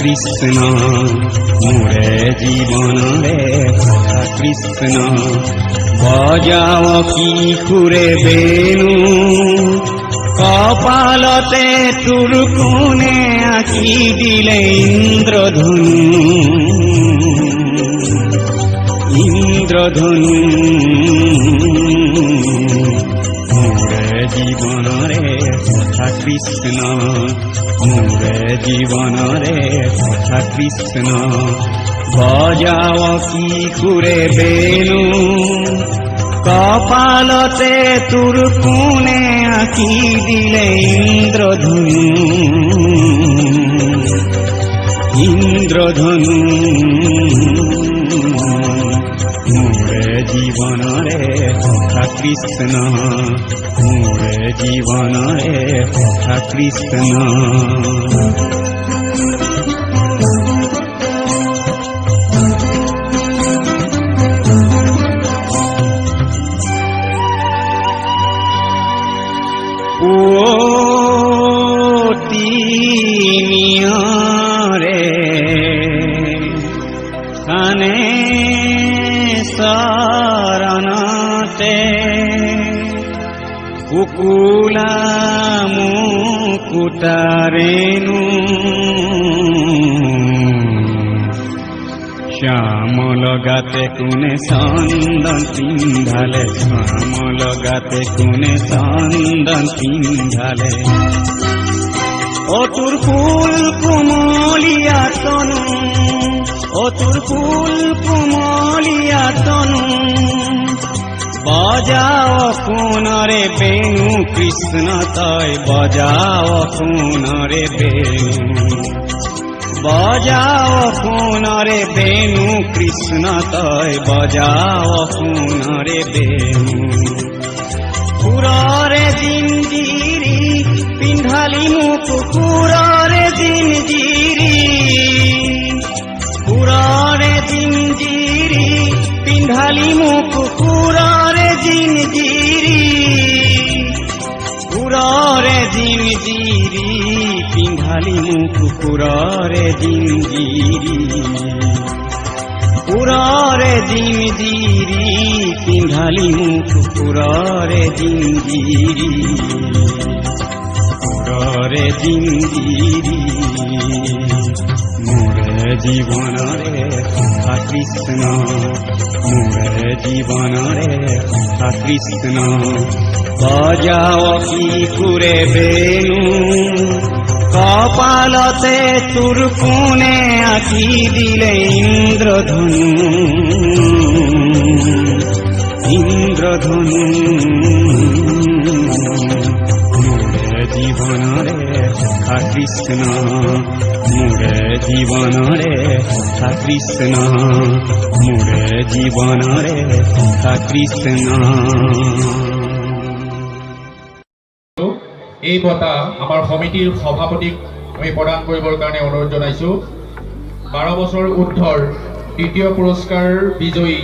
কৃষ্ণ মোরে জীবনরে কথা কৃষ্ণ বজাও কি সুরে বেণু কপালতে তোর কোণে আঁকি দিলে ইন্দ্রধনু ইন্দ্রধনু মোরে জীবনরে কথা কৃষ্ণ মোরে জীবনরে কথা কৃষ্ণ বজাও কি সুরে বেণু কপালতে তোর কোণে আঁকি দিলে ইন্দ্রধনু ইন্দ্রধনু মোরে জীবনরে কথা কৃষ্ণ মোরে জীবনরে কথা কৃষ্ণ তিনিয়রে কানে শরণতে কুকুলা মুকুটারেণু শ্যামল গাতে কোনে চন্দন পিন্ধালে শ্যামল গাতে কোনে চন্দন পিন্ধালে ও তোর ফুল কোমলিয়া তনু ও তোর ফুল কোমলিয়া তনু বজাও কোনরে বেণু কৃষ্ণ তয় বজাও কোনরে বেণু বজাও কোনরে বেণু কৃষ্ণ তয় বজাও কোনরে বেণু পুররে জিঞ্জিরি পিন্ধালি মুখ পুররে জিঞ্জিরি পুররে জিঞ্জিরি পিন্ধালি মুখ পুররে জিঞ্জিরি পুররে জিঞ্জিরি পিন্ধালি মুখ পুররে জিঞ্জিরি পুররে জিঞ্জিরি পিন্ধালি মুখ পুররে জিঞ্জিরি পুররে জিঞ্জিরি মোরে জীবনরে কথা কৃষ্ণ মোরে জীবনরে কথা কৃষ্ণ বজাও কি সুরে বেণু কপালতে তোর কোণে আঁকি দিলে ইন্দ্রধনু ইন্দ্রধনু মোরে জীবনরে কথা কৃষ্ণ মোরে জীবনরে কথা কৃষ্ণ মোরে জীবনরে কথা কৃষ্ণ এই বঁটা আমাৰ সমিতিৰ সভাপতিক আমি প্ৰদান কৰিবৰ কাৰণে অনুৰোধ জনাইছো 12 বছৰ ঊৰ্ধ্বৰ তৃতীয় পুৰস্কাৰ বিজয়ী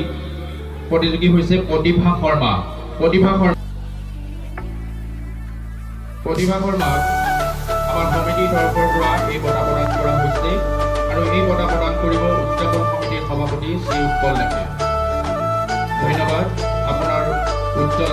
প্ৰতিযোগী হৈছে প্ৰতিভা শৰ্মা আমাৰ সমিতিৰ তৰফৰ পৰা এই বঁটা প্ৰদান কৰা হৈছে আৰু এই বঁটা প্ৰদান কৰিব উদযাপন সমিতিৰ সভাপতি শ্ৰী উৎপল দাসে ধন্যবাদ আপোনাৰ উজ্জ্বল